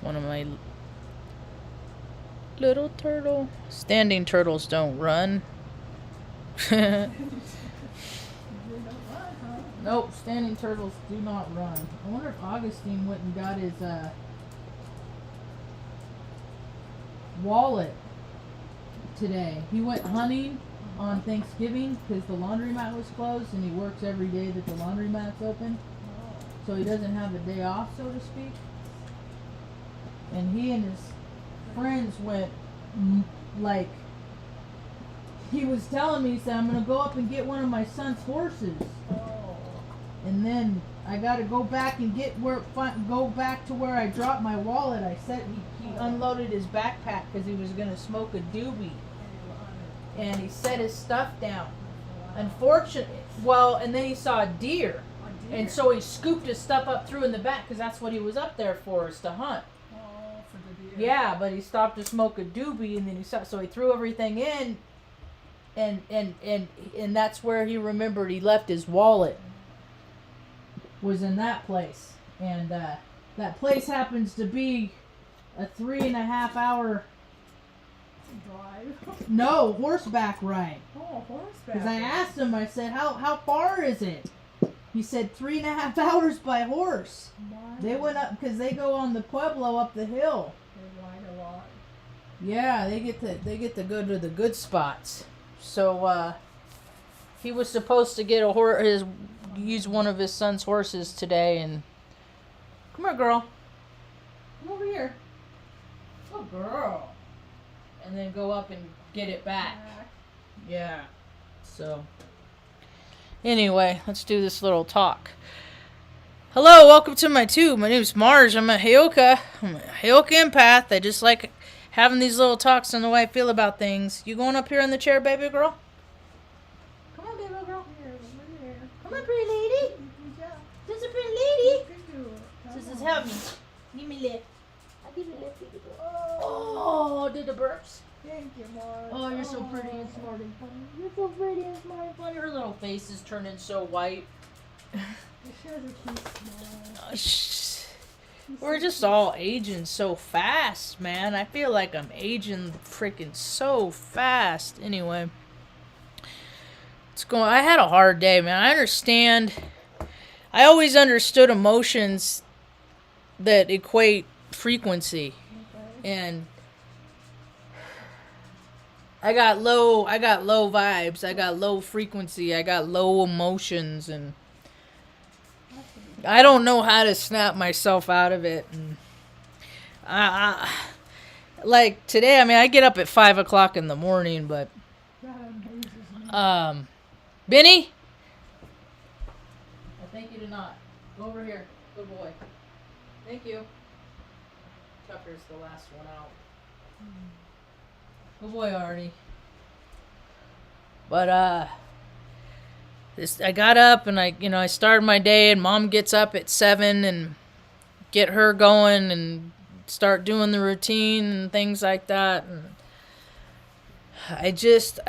one of my little turtle. Standing turtles don't run. Nope, standing turtles do not run. I wonder if Augustine went and got his wallet today. He went hunting on Thanksgiving because the laundromat was closed, and he works every day that the laundromat's open. So he doesn't have a day off, so to speak. And he and his friends went, like, he was telling me, he said, I'm going to go up and get one of my son's horses. And then I got to go back and go back to where I dropped my wallet. I said he unloaded his backpack because he was going to smoke a doobie. And he set his stuff down. Unfortunately, and then he saw a deer. And so he scooped his stuff up through in the back because that's what he was up there for, is to hunt. Oh, for the deer. Yeah, but he stopped to smoke a doobie, and then so he threw everything in, and that's where he remembered he left his wallet. Was in that place, and that place happens to be a 3.5 hour drive. No, horseback ride. Oh, horseback. Because I asked him, I said, how far is it? He said 3.5 hours by horse. Wow. They went up because they go on the Pueblo up the hill. They ride a lot. Yeah, they get to go to the good spots. So he was supposed to get use one of his son's horses today, and come here, girl. Come over here. Good girl. And then go up and get it back. Yeah. So anyway, let's do this little talk. Hello, welcome to my tube. My name's Marge. I'm a Heyoka. I'm a Heyoka empath. I just like having these little talks on the way I feel about things. You going up here in the chair, baby girl? Come on, baby girl. Come on, pretty lady. This is a pretty lady. This is help me. Give me a lift. I'll give you a lift. Oh, did the burps. Thank you, Marge. Oh, you're so pretty and smart and funny. You're so pretty and smart and funny. Her little face is turning so white. She has a cute smile. We're just all aging so fast, man. I feel like I'm aging freaking so fast. Anyway, I had a hard day, man. I understand. I always understood emotions that equate frequency. Okay. And I got low vibes. I got low frequency. I got low emotions, and I don't know how to snap myself out of it. And like today, I mean, I get up at 5 o'clock in the morning, but Benny, I thank you to not go over here. Good boy. Thank you. Tucker's the last one out. Good boy, Artie. But I got up and I started my day, and Mom gets up at 7 and get her going and start doing the routine and things like that. And I just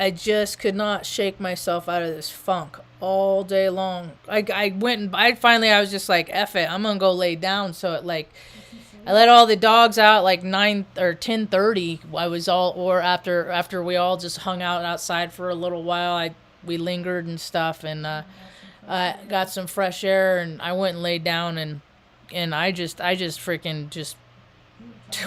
could not shake myself out of this funk all day long. I was just like, F it, I'm gonna go lay down. So I let all the dogs out like 9 or 10:30. After we all just hung out outside for a little while. We lingered and stuff, and I got some fresh air, and I went and laid down, and I just freaking just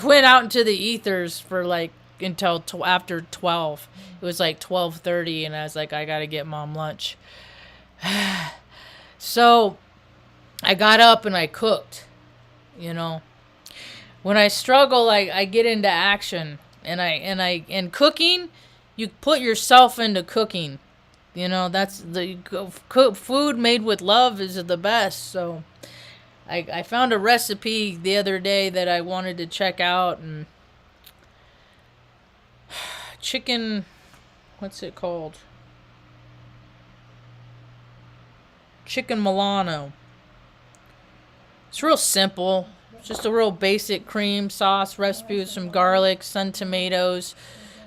went out into the ethers for like until after 12. It was like 12:30, and I was like, I gotta get Mom lunch. So I got up and I cooked. When I struggle, I get into action, and cooking, you put yourself into cooking. That's food made with love is the best. So I found a recipe the other day that I wanted to check out, and chicken, what's it called? Chicken Milano. It's real simple. It's just a real basic cream sauce recipe with some garlic, sun tomatoes,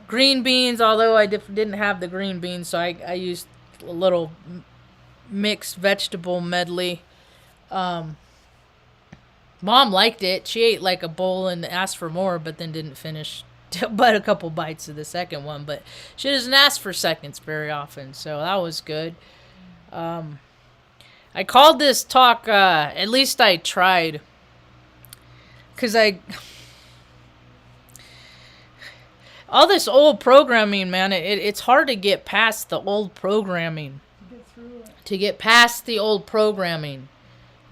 green beans, although I didn't have the green beans, so I used a little mixed vegetable medley. Mom liked it. She ate like a bowl and asked for more, but then didn't finish but a couple bites of the second one. But she doesn't ask for seconds very often, so that was good. I called this talk, at least I tried, because all this old programming, man, it's hard to get past the old programming. Get through it. To get past the old programming.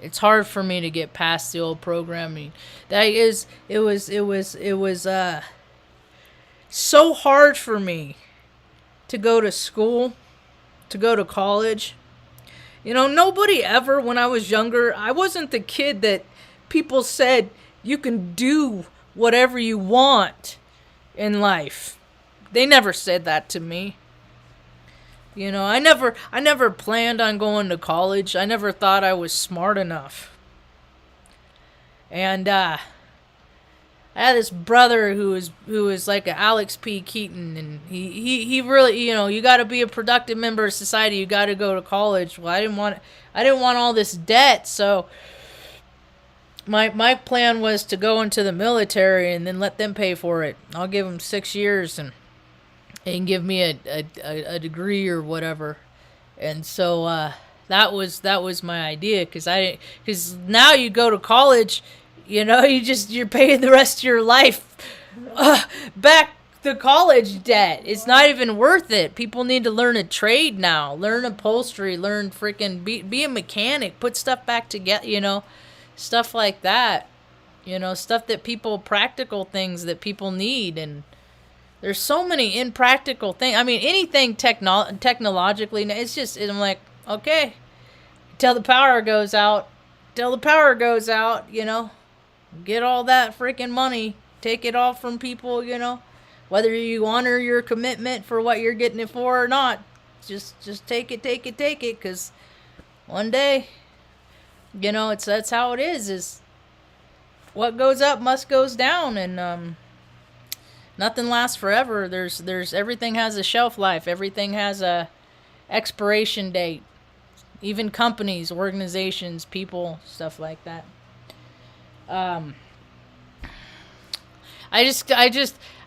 It's hard for me to get past the old programming. It was so hard for me to go to school, to go to college. You know, nobody ever, when I was younger, I wasn't the kid that people said you can do whatever you want in life. They never said that to me. You know, I never planned on going to college. I never thought I was smart enough. And I had this brother who was like an Alex P. Keaton, and he really, you know, you got to be a productive member of society. You got to go to college. Well, I didn't want all this debt, so my plan was to go into the military and then let them pay for it. I'll give them 6 years and give me a degree or whatever. And so that was my idea, because now you go to college, you know, you're paying the rest of your life back the college debt. It's not even worth it. People need to learn a trade now, learn upholstery, learn freaking be a mechanic, put stuff back together, you know, stuff like that, you know, stuff that practical things that people need. And there's so many impractical things. I mean, anything technologically, I'm like, okay, till the power goes out, you know, get all that freaking money, take it all from people, you know, whether you honor your commitment for what you're getting it for or not, just take it, because one day, you know, that's how it is what goes up must goes down, and nothing lasts forever. There's everything has a shelf life. Everything has a expiration date. Even companies, organizations, people, stuff like that. As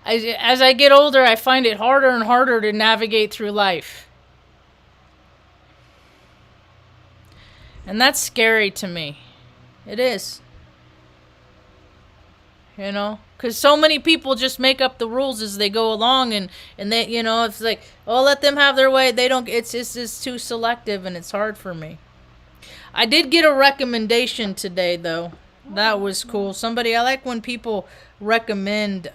I get older, I find it harder and harder to navigate through life. And that's scary to me. It is. You know? Because so many people just make up the rules as they go along, and they, you know, it's like, oh, let them have their way. They don't, it's too selective, and it's hard for me. I did get a recommendation today, though. That was cool. I like when people recommend,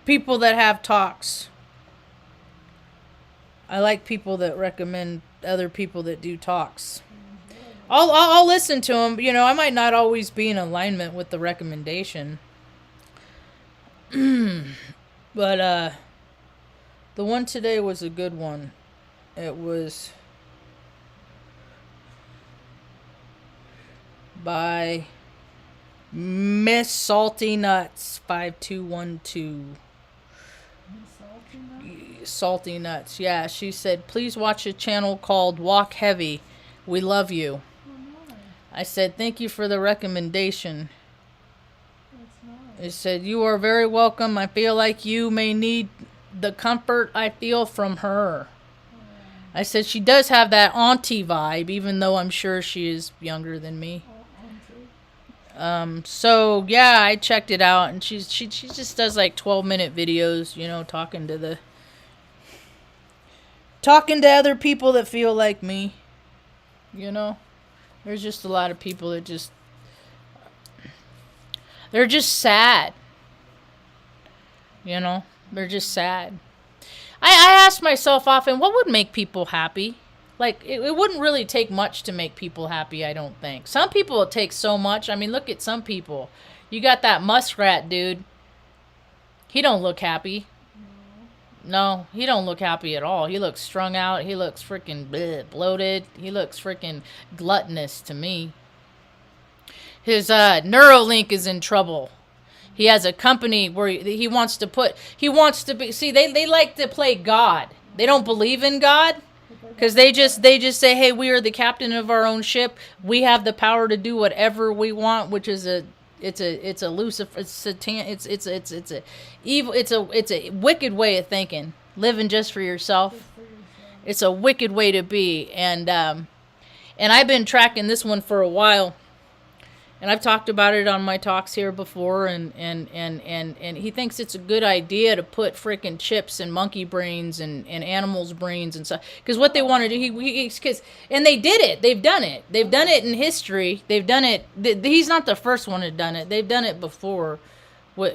people that have talks. I like people that recommend other people that do talks. I'll listen to them. You know, I might not always be in alignment with the recommendation. But the one today was a good one. It was by Miss Salty Nuts 5212. Salty Nuts. Yeah, she said, please watch a channel called Walk Heavy. We love you. I said, thank you for the recommendation. It said, you are very welcome. I feel like you may need the comfort I feel from her. I said, she does have that auntie vibe, even though I'm sure she is younger than me. So yeah, I checked it out, and she just does like 12-minute videos, you know, talking to other people that feel like me, you know. There's just a lot of people that they're just sad. You know, they're just sad. I ask myself often, what would make people happy? Like, it wouldn't really take much to make people happy, I don't think. Some people, it takes so much. I mean, look at some people. You got that muskrat dude. He don't look happy. No, he don't look happy at all. He looks strung out. He looks freaking bloated. He looks freaking gluttonous to me. His Neuralink is in trouble. He has a company where he wants to be, see, they like to play God. They don't believe in God. Because they just say, hey, we are the captain of our own ship. We have the power to do whatever we want, which is it's a Lucifer, it's Satan, it's a evil, it's a wicked way of thinking, living just for yourself. It's a wicked way to be, and I've been tracking this one for a while, and I've talked about it on my talks here before, and he thinks it's a good idea to put freaking chips in monkey brains and animals' brains and stuff. Because what they want to do, and they did it. They've done it. They've done it in history. They've done it. He's not the first one to done it. They've done it before. What,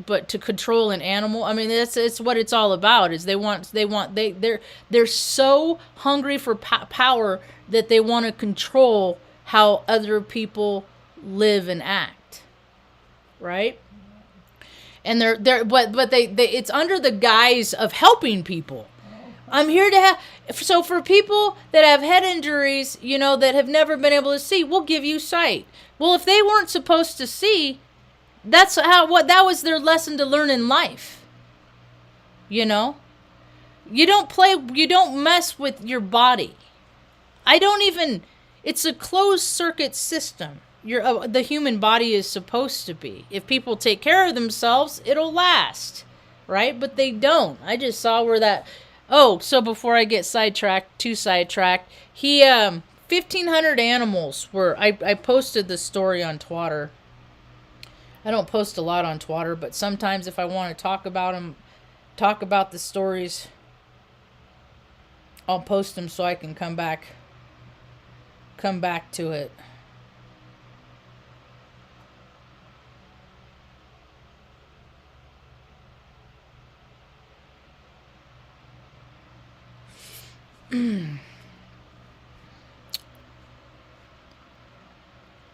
but to control an animal, I mean, it's what it's all about. Is they're so hungry for power that they want to control how other people live and act, right? And but they it's under the guise of helping people. I'm here to have, so for people that have head injuries, that have never been able to see, we'll give you sight. Well, if they weren't supposed to see, that was their lesson to learn in life. You don't mess with your body. It's a closed circuit system. The human body is supposed to be. If people take care of themselves, it'll last, right? But they don't. I just saw where that. Oh, so before I get sidetracked, he 1,500 animals were. I posted the story on Twitter. I don't post a lot on Twitter, but sometimes if I want to talk about them, talk about the stories, I'll post them so I can come back to it.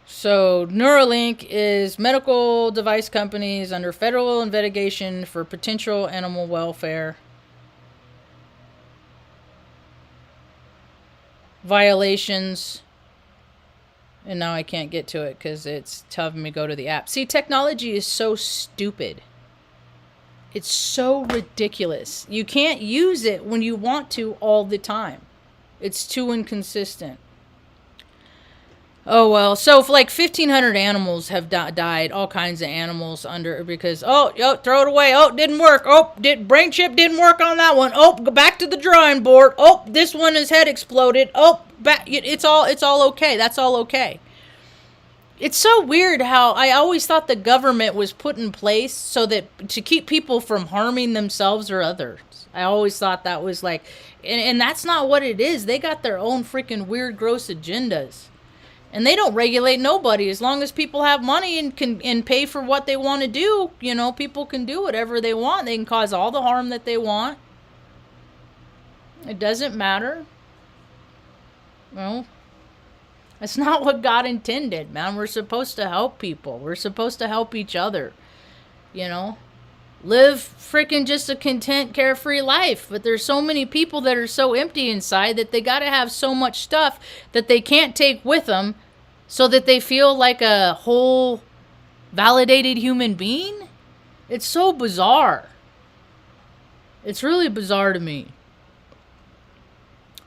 So, Neuralink is medical device companies under federal investigation for potential animal welfare violations. And now I can't get to it because it's telling me to go to the app. See, technology is so stupid. It's so ridiculous. You can't use it when you want to all the time. It's too inconsistent. Oh, well, so for 1,500 animals have died, all kinds of animals because, throw it away. Oh, didn't work. Oh, brain chip didn't work on that one. Oh, go back to the drawing board. Oh, this one, his head exploded. Oh, back. It's all okay. That's all okay. It's so weird how I always thought the government was put in place so that to keep people from harming themselves or others. I always thought that was and that's not what it is. They got their own freaking weird, gross agendas. And they don't regulate nobody. As long as people have money and pay for what they want to do, people can do whatever they want. They can cause all the harm that they want. It doesn't matter. Well, that's not what God intended, man. We're supposed to help people. We're supposed to help each other. Live freaking just a content, carefree life. But there's so many people that are so empty inside that they got to have so much stuff that they can't take with them so that they feel like a whole validated human being. It's so bizarre. It's really bizarre to me.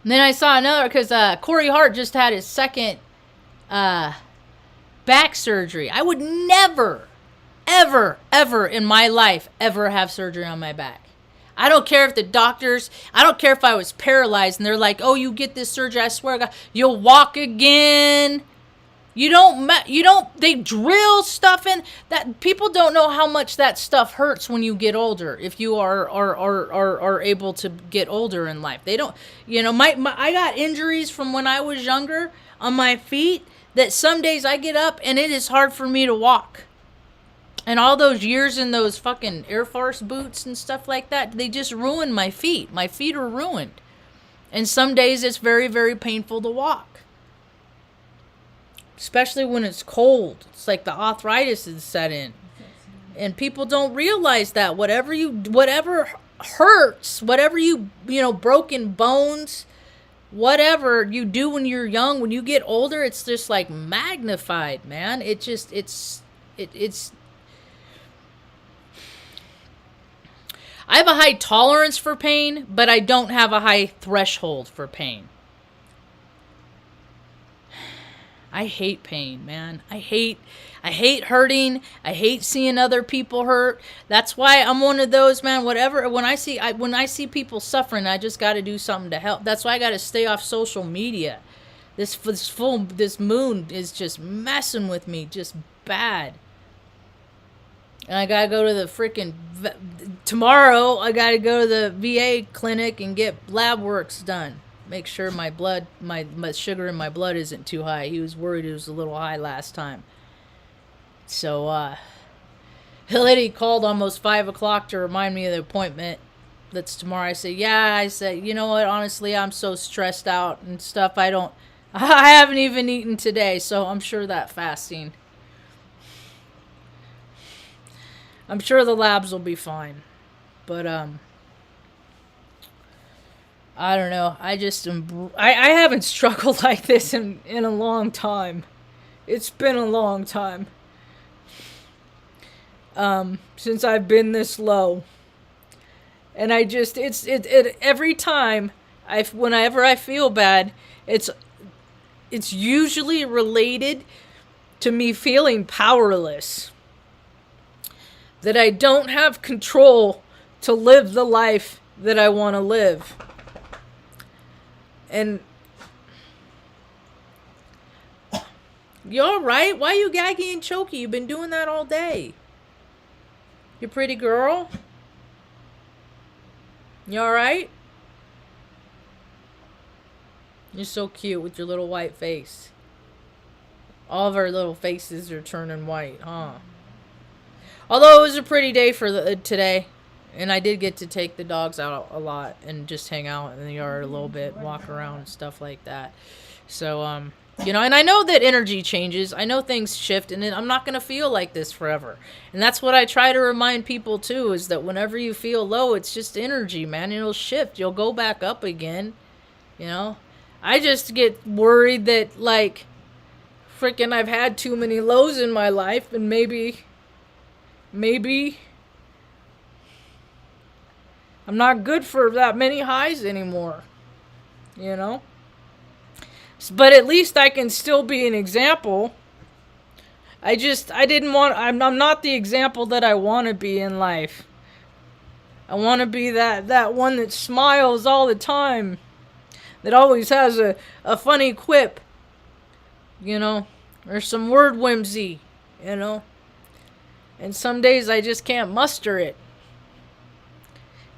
And then I saw another, because Corey Hart just had his second back surgery. I would never, ever in my life ever have surgery on my back. I don't care if I don't care if I was paralyzed and they're like, oh, you get this surgery, I swear to God, you'll walk again. They drill stuff in that. People don't know how much that stuff hurts when you get older. If you are able to get older in life, they don't, I got injuries from when I was younger on my feet that some days I get up and it is hard for me to walk. And all those years in those fucking Air Force boots and stuff like that, they just ruined my feet. My feet are ruined. And some days it's very, very painful to walk. Especially when it's cold. It's like the arthritis is set in. And people don't realize that whatever hurts, whatever broken bones, whatever you do when you're young, when you get older, it's just magnified, man. I have a high tolerance for pain, but I don't have a high threshold for pain. I hate pain, man. I hate hurting. I hate seeing other people hurt. That's why I'm one of those, man. Whatever. When I see people suffering, I just got to do something to help. That's why I got to stay off social media. This moon is just messing with me, just bad. And I gotta go to the freaking tomorrow. I gotta go to the VA clinic and get lab works done. Make sure my blood, my sugar in my blood isn't too high. He was worried it was a little high last time. So, a lady called almost 5 o'clock to remind me of the appointment. That's tomorrow. I said, yeah. I said, you know what? Honestly, I'm so stressed out and stuff. I haven't even eaten today, so I'm sure that fasting. I'm sure the labs will be fine. But, I don't know. I just I haven't struggled like this in a long time. It's been a long time. Since I've been this low. And I just it every time whenever I feel bad, it's usually related to me feeling powerless. That I don't have control to live the life that I want to live. And you all right? Why are you gaggy and choky? You've been doing that all day. You pretty girl? You all right? You're so cute with your little white face. All of our little faces are turning white, huh? Although it was a pretty day for today. And I did get to take the dogs out a lot and just hang out in the yard a little bit, walk around and stuff like that. So, you know, and I know that energy changes. I know things shift, and I'm not going to feel like this forever. And that's what I try to remind people, too, is that whenever you feel low, it's just energy, man. It'll shift. You'll go back up again, you know. I just get worried that, like, freaking I've had too many lows in my life, and maybe I'm not good for that many highs anymore, you know? But at least I can still be an example. I'm not the example that I want to be in life. I want to be that one that smiles all the time. That always has a funny quip, you know? Or some word whimsy, you know? And some days I just can't muster it.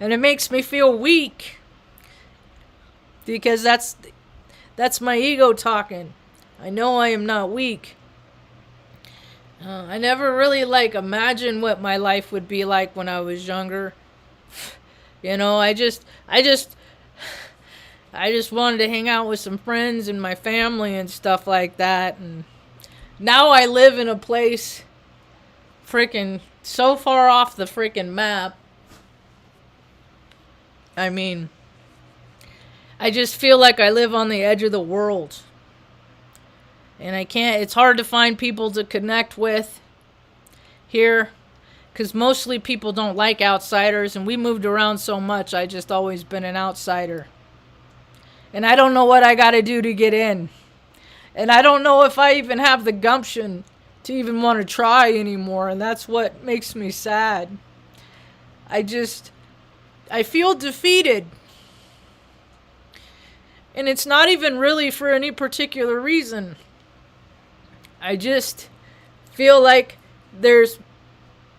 And it makes me feel weak. Because that's my ego talking. I know I am not weak. I never really imagined what my life would be like when I was younger. You know, I just wanted to hang out with some friends and my family and stuff like that. And now I live in a place freaking so far off the freaking map. I mean, I just feel like I live on the edge of the world. And it's hard to find people to connect with here. Because mostly people don't like outsiders. And we moved around so much, I just always been an outsider. And I don't know what I got to do to get in. And I don't know if I even have the gumption to even want to try anymore. And that's what makes me sad. I feel defeated. And it's not even really for any particular reason. I just feel like there's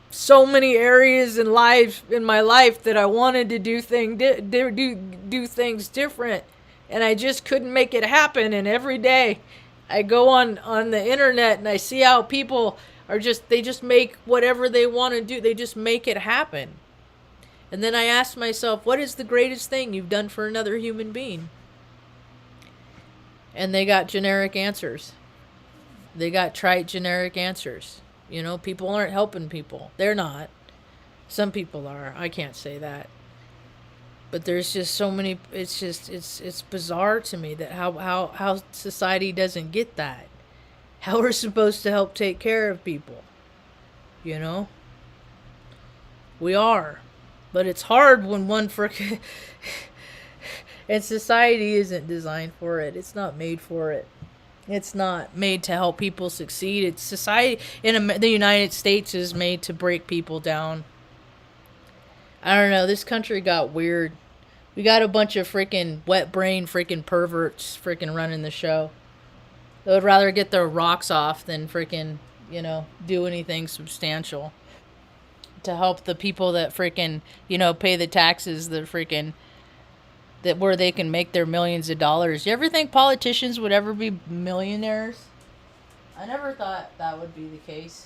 so many areas in my life that I wanted to do things different, and I just couldn't make it happen. And every day I go on the internet and I see how people they just make whatever they want to do. They just make it happen. And then I ask myself, what is the greatest thing you've done for another human being? And they got generic answers. They got trite generic answers. You know, people aren't helping people. They're not. Some people are. I can't say that. But there's just so many. It's bizarre to me that how society doesn't get that. How we're supposed to help take care of people. You know? We are. But it's hard when one freaking and society isn't designed for it. It's not made for it. It's not made to help people succeed. It's society in the United States is made to break people down. I don't know. This country got weird. We got a bunch of freaking wet brain freaking perverts freaking running the show. They would rather get their rocks off than freaking, do anything substantial to help the people that freaking, pay the taxes that freaking, that where they can make their millions of dollars. You ever think politicians would ever be millionaires? I never thought that would be the case.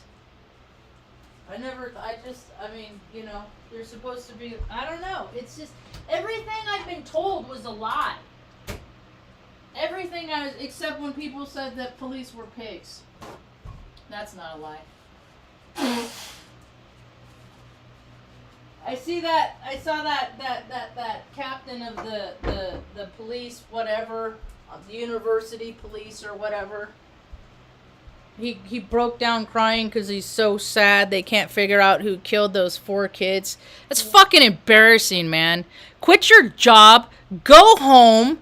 They're supposed to be, I don't know. It's just, everything I've been told was a lie. Everything except when people said that police were pigs. That's not a lie. I saw that captain of the police, whatever, of the university police or whatever. He broke down crying because he's so sad they can't figure out who killed those 4 kids. That's fucking embarrassing, man. Quit your job, go home,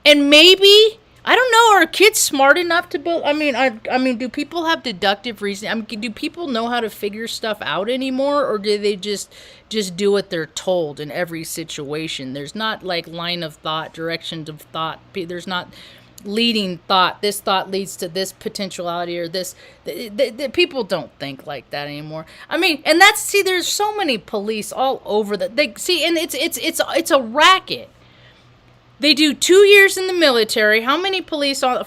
and maybe, I don't know, are kids smart enough to build? I mean, do people have deductive reasoning? Do people know how to figure stuff out anymore, or do they just do what they're told in every situation? There's not like line of thought, directions of thought. There's not leading thought. This thought leads to this potentiality or this. The people don't think like that anymore. I mean, and there's so many police all over and it's a racket. They do 2 years in the military. How many police are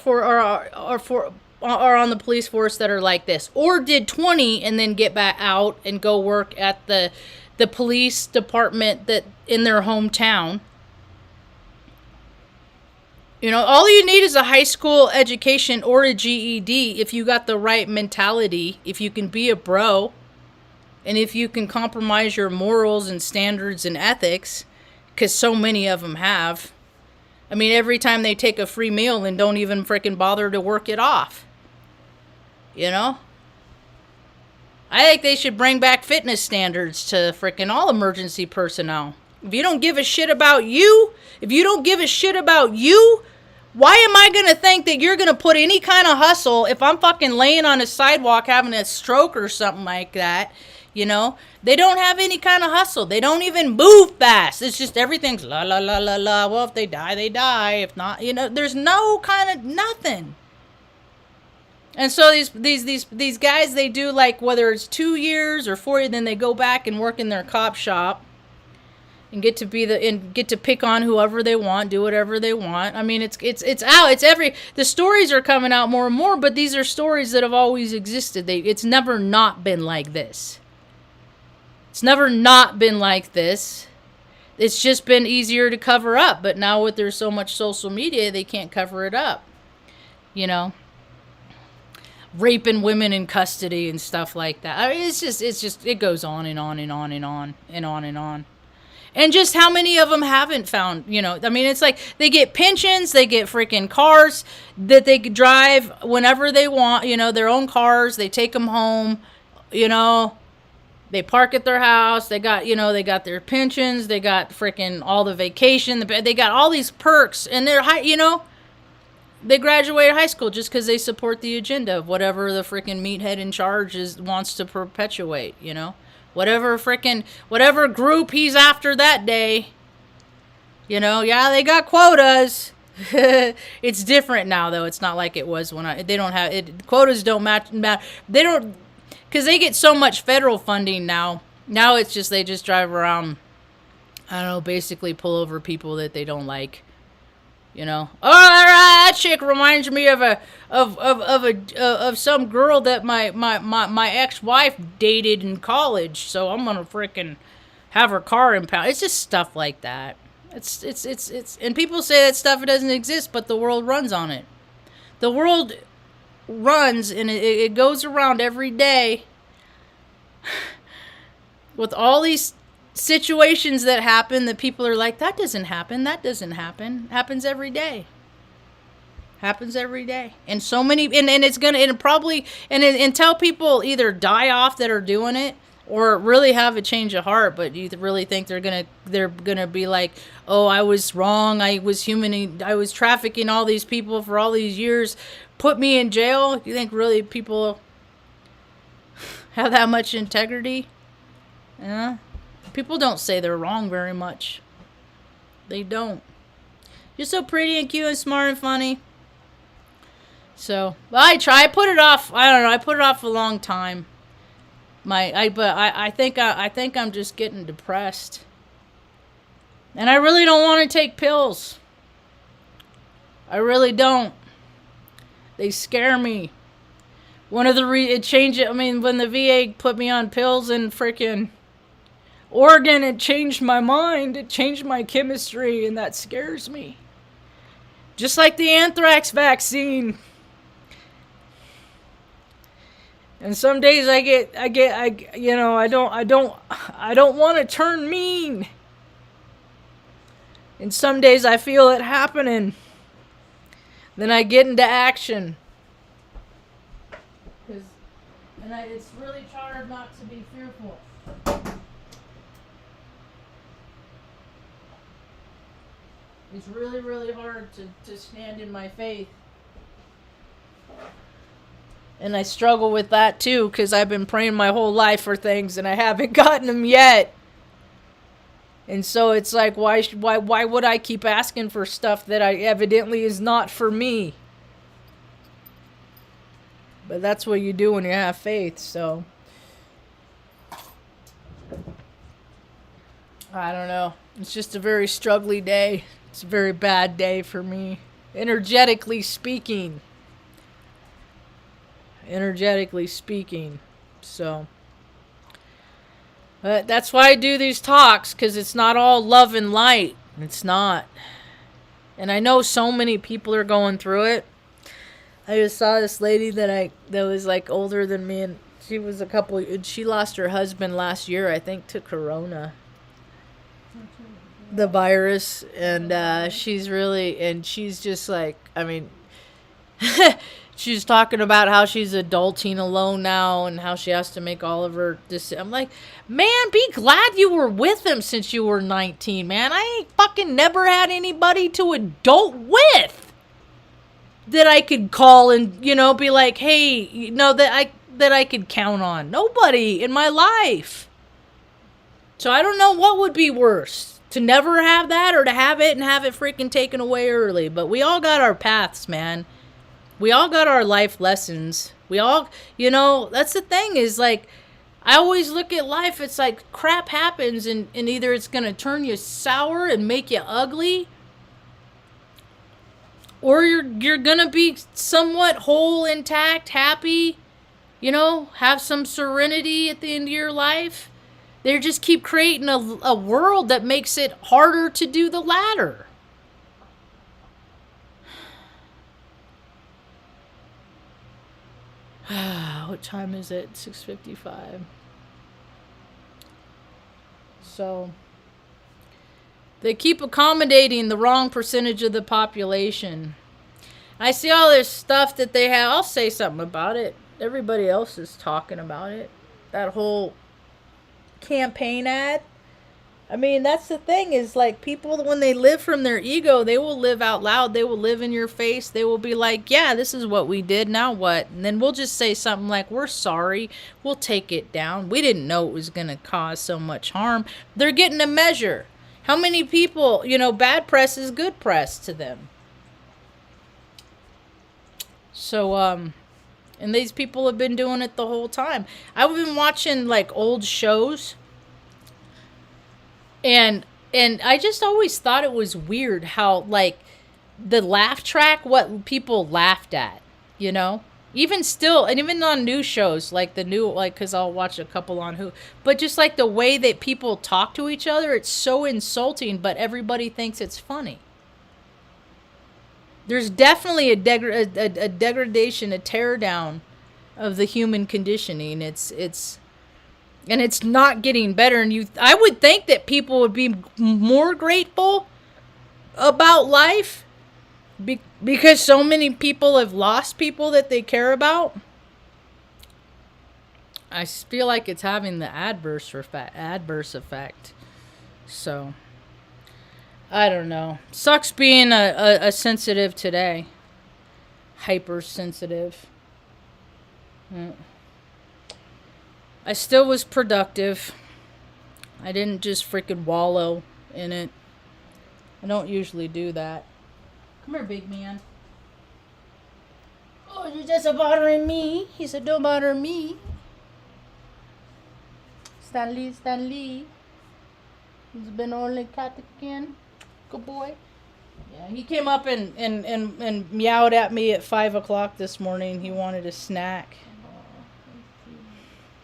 on the police force that are like this? Or did 20 and then get back out and go work at the police department that in their hometown? All you need is a high school education or a GED if you got the right mentality, if you can be a bro, and if you can compromise your morals and standards and ethics, because so many of them have. I mean, every time they take a free meal and don't even freaking bother to work it off. I think they should bring back fitness standards to freaking all emergency personnel. If you don't give a shit about you, why am I going to think that you're going to put any kind of hustle if I'm fucking laying on a sidewalk having a stroke or something like that? They don't have any kind of hustle. They don't even move fast. It's just everything's la la la la la. Well, if they die, they die. If not, there's no kind of nothing. And so these guys, they do like whether it's 2 years or 4 years, then they go back and work in their cop shop and get to pick on whoever they want, do whatever they want. I mean, it's out. The stories are coming out more and more, but these are stories that have always existed. It's never not been like this. It's never not been like this. It's just been easier to cover up. But now there's so much social media, they can't cover it up. Raping women in custody and stuff like that. I mean, it goes on and on and on and on and on and on. And just how many of them haven't found, I mean, it's like they get pensions, they get freaking cars that they could drive whenever they want, their own cars, they take them home, they park at their house, they got their pensions, they got freaking all the vacation, they got all these perks, and they're they graduated high school just because they support the agenda of whatever the freaking meathead in charge wants to perpetuate, whatever group he's after that day. They got quotas. It's different now, though. It's not like it was when they don't have it. Quotas don't match. They don't, because they get so much federal funding now. Now it's just they just drive around. I don't know, basically pull over people that they don't like. Oh, that chick reminds me of some girl that my ex-wife dated in college, so I'm gonna freaking have her car impounded. It's just stuff like that. It's and people say that stuff doesn't exist, but the world runs on it. The world runs and it goes around every day with all these situations that happen that people are like, that doesn't happen. Happens every day. And so many, and it's gonna, and probably, and until people either die off that are doing it, or really have a change of heart, but you really think they're gonna be like, oh, I was wrong, I was trafficking all these people for all these years, put me in jail? You think really people have that much integrity? Yeah. People don't say they're wrong very much. They don't. You're so pretty and cute and smart and funny. So, well, I put it off. I don't know. I put it off a long time. I think I'm just getting depressed, and I really don't want to take pills. I really don't. They scare me. One of the when the VA put me on pills in frickin' Oregon, it changed my mind. It changed my chemistry, and that scares me. Just like the anthrax vaccine. And some days I don't want to turn mean. And some days I feel it happening. Then I get into action. It's really hard not to be fearful. It's really, really hard to stand in my faith. And I struggle with that too, because I've been praying my whole life for things and I haven't gotten them yet. And so it's like, why would I keep asking for stuff that I evidently is not for me? But that's what you do when you have faith, so. I don't know. It's just a very struggly day. It's a very bad day for me. Energetically speaking. So. But that's why I do these talks, because it's not all love and light. It's not. And I know so many people are going through it. I just saw this lady that was like older than me, and she lost her husband last year, I think, to corona, the virus. And she's just like, I mean, she's talking about how she's adulting alone now and how she has to make all of her decisions. I'm like, man, be glad you were with him since you were 19, man. I ain't fucking never had anybody to adult with that I could call and, be like, hey, that I could count on. Nobody in my life. So I don't know what would be worse, to never have that or to have it and have it freaking taken away early. But we all got our paths, man. We all got our life lessons. We all, that's the thing is, like, I always look at life, it's like crap happens and either it's going to turn you sour and make you ugly, or you're going to be somewhat whole, intact, happy, have some serenity at the end of your life. They just keep creating a world that makes it harder to do the latter. What time is it? 6:55. So they keep accommodating the wrong percentage of the population. I see all this stuff that they have. I'll say something about it. Everybody else is talking about it. That whole campaign ad. I mean, that's the thing is, like, people, when they live from their ego, they will live out loud. They will live in your face. They will be like, yeah, this is what we did. Now what? And then we'll just say something like, we're sorry. We'll take it down. We didn't know it was going to cause so much harm. They're getting a measure. How many people, bad press is good press to them. So, and these people have been doing it the whole time. I've been watching, like, old shows. And I just always thought it was weird how, like, the laugh track, what people laughed at, even still, and even on new shows, like the new, like, because I'll watch a couple on who, but just like the way that people talk to each other, it's so insulting, but everybody thinks it's funny. There's definitely a degradation, a tear down of the human conditioning. And it's not getting better. And I would think that people would be more grateful about life because so many people have lost people that they care about. I feel like it's having the adverse effect. So I don't know. Sucks being a sensitive today. Hypersensitive. I still was productive. I didn't just freaking wallow in it. I don't usually do that. Come here, big man. Oh, you're just bothering me. He said, don't bother me. Stanley. He's been only cat again. Good boy. Yeah, he came up and meowed at me at 5 o'clock this morning. He wanted a snack.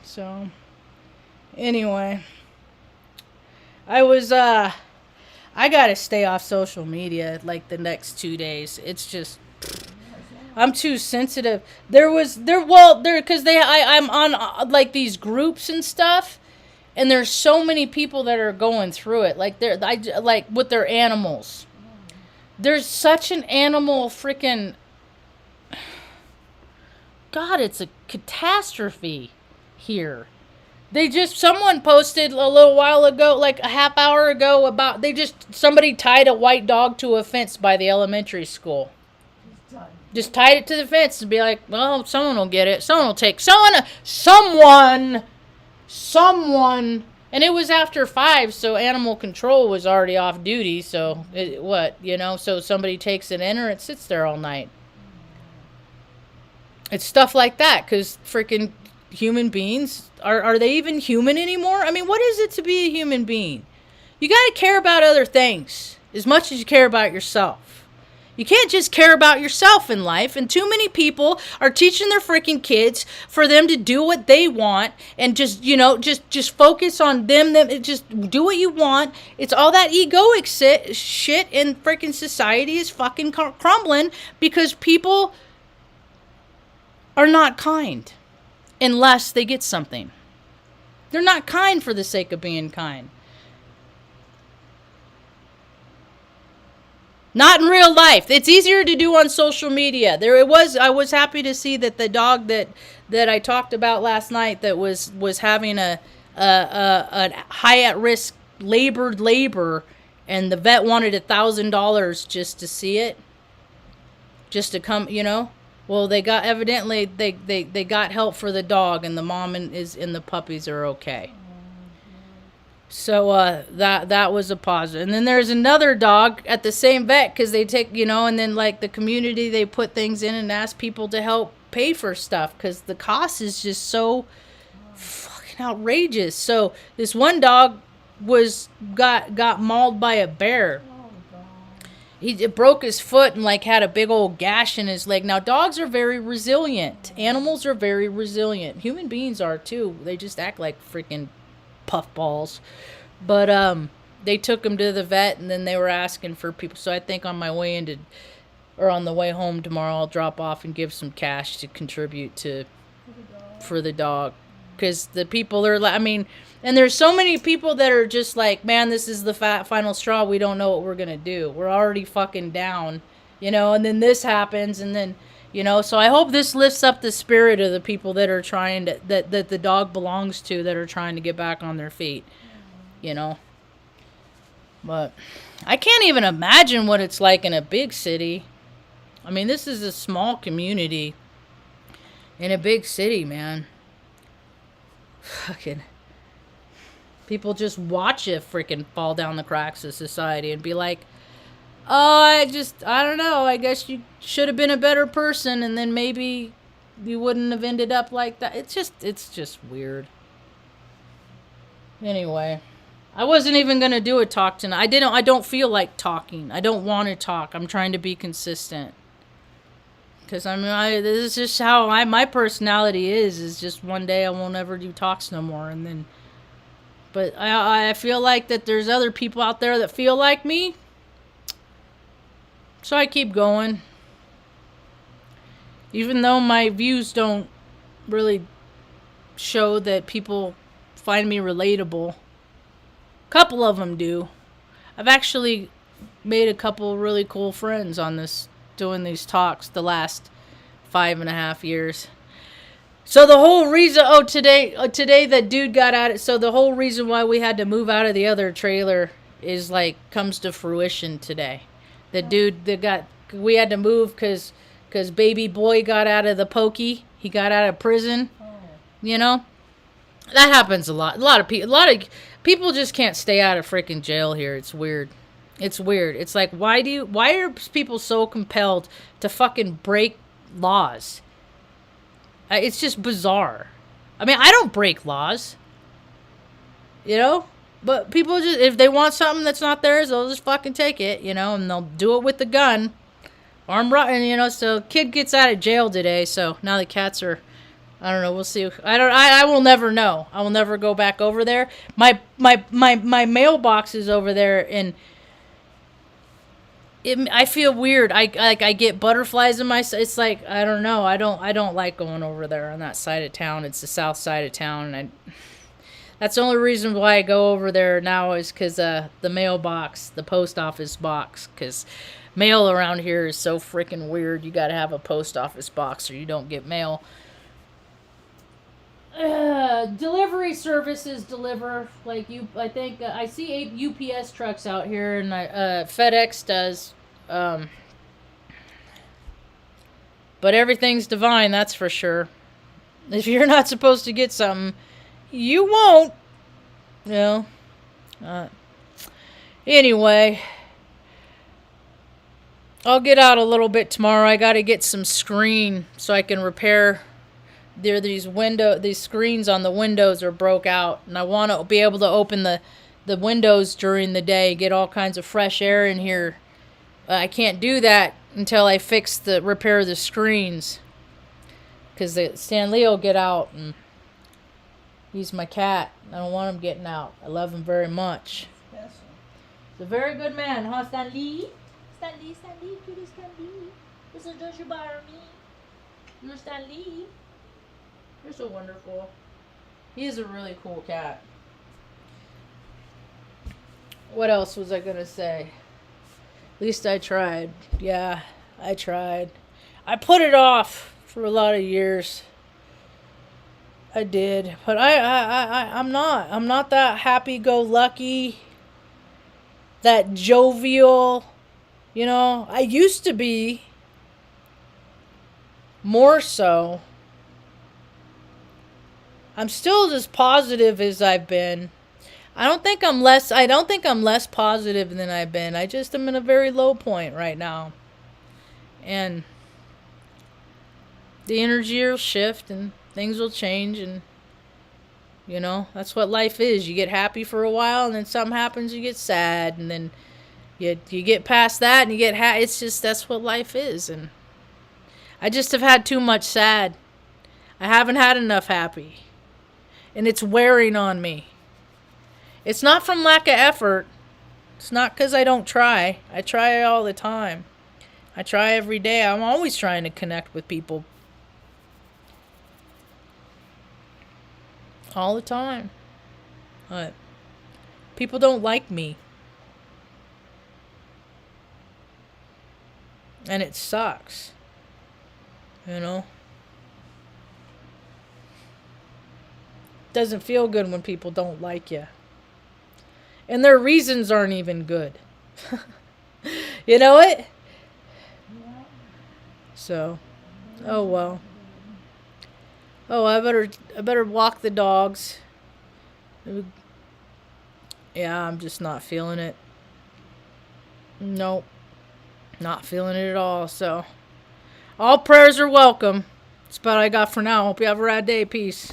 So, anyway. I gotta stay off social media like the next 2 days. It's just, I'm too sensitive. Because I'm on like these groups and stuff, and there's so many people that are going through it. Like like with their animals. There's such an animal freaking, God, it's a catastrophe here. Someone posted a little while ago, like a half hour ago, about somebody tied a white dog to a fence by the elementary school. Just tied it to the fence and be like, well, someone will get it. Someone will take, someone. And it was after 5, so animal control was already off duty. So so somebody takes it in, or it sits there all night. It's stuff like that, because freaking human beings, are they even human anymore? I mean, what is it to be a human being? You got to care about other things as much as you care about yourself. You can't just care about yourself in life, and too many people are teaching their freaking kids for them to do what they want and just focus on them, just do what you want. It's all that egoic shit, and freaking society is fucking crumbling because people are not kind unless they get something. They're not kind for the sake of being kind. Not in real life. It's easier to do on social media. I was happy to see that the dog that I talked about last night that was having a high at risk labor, and the vet wanted $1,000 just to see it, just to come, Well, they got they got help for the dog, and the mom and the puppies are okay. So that was a positive. And then there's another dog at the same vet, because they take, and then like the community, they put things in and ask people to help pay for stuff because the cost is just so fucking outrageous. So this one dog got mauled by a bear. He broke his foot and like had a big old gash in his leg. Now, dogs are very resilient. Animals are very resilient. Human beings are too. They just act like freaking puffballs. But they took him to the vet, and then they were asking for people. So I think on the way home tomorrow, I'll drop off and give some cash to contribute for the dog. Because the people are, and there's so many people that are just like, man, this is the final straw. We don't know what we're going to do. We're already fucking down, and then this happens, and then, so I hope this lifts up the spirit of the people that are trying to, that the dog belongs to, that are trying to get back on their feet, But I can't even imagine what it's like in a big city. I mean, this is a small community in a big city, man. Fucking people just watch it freaking fall down the cracks of society and be like, oh, I don't know, I guess you should have been a better person, and then maybe you wouldn't have ended up like that. It's just weird. Anyway, I wasn't even going to do a talk tonight. I don't feel like talking. I don't want to talk. I'm trying to be consistent. Because, this is just how my personality is just one day I won't ever do talks no more. And then, but I feel like that there's other people out there that feel like me. So I keep going. Even though my views don't really show that people find me relatable. A couple of them do. I've actually made a couple really cool friends on this, doing these talks the last 5.5 years. So the whole reason, today that dude got out it. So the whole reason why we had to move out of the other trailer is like comes to fruition today. The dude that we had to move because baby boy got out of the pokey. He got out of prison. Oh. You know, that happens a lot. A lot of people just can't stay out of freaking jail here. It's weird. It's weird. It's like why are people so compelled to fucking break laws? It's just bizarre. I mean, I don't break laws. You know? But people just, if they want something that's not theirs, they'll just fucking take it, you know, and they'll do it with the gun. Arm rotten, you know, so kid gets out of jail today, so now the cats are, I don't know, we'll see. I will never know. I will never go back over there. My mailbox is over there, and I feel weird. I get butterflies in my. It's like I don't know. I don't like going over there on that side of town. It's the south side of town, and that's the only reason why I go over there now is because the mailbox, the post office box, because mail around here is so freaking weird. You got to have a post office box or you don't get mail. Delivery services deliver like you. I think I see UPS trucks out here, and FedEx does. But everything's divine, that's for sure. If you're not supposed to get something, you won't. You know. Anyway, I'll get out a little bit tomorrow. I got to get some screen so I can repair. These screens on the windows are broke out, and I want to be able to open the windows during the day, get all kinds of fresh air in here. I can't do that until I repair the screens, because Stan Lee will get out, and he's my cat. I don't want him getting out. I love him very much. Special. He's a very good man, huh, Stan Lee? Stan Lee, cutie Stan Lee. This is just you bother me. You're Stan Lee. You're so wonderful. He is a really cool cat. What else was I gonna say? At least I tried. Yeah, I tried. I put it off for a lot of years. I did, but I'm not that happy-go-lucky, that jovial. You know, I used to be more so. I'm still as positive as I've been. I don't think I'm less positive than I've been. I just am in a very low point right now. And the energy will shift and things will change, and you know, that's what life is. You get happy for a while, and then something happens, you get sad, and then you get past that and you get it's just, that's what life is. And I just have had too much sad. I haven't had enough happy. And it's wearing on me. It's not from lack of effort. It's not because I don't try. I try all the time. I try every day. I'm always trying to connect with people. All the time. But people don't like me. And it sucks. You know? Doesn't feel good when people don't like you. And their reasons aren't even good. You know what? So, oh well. Oh, I better walk the dogs. Yeah, I'm just not feeling it. Nope. Not feeling it at all, so. All prayers are welcome. That's about all I got for now. Hope you have a rad day. Peace.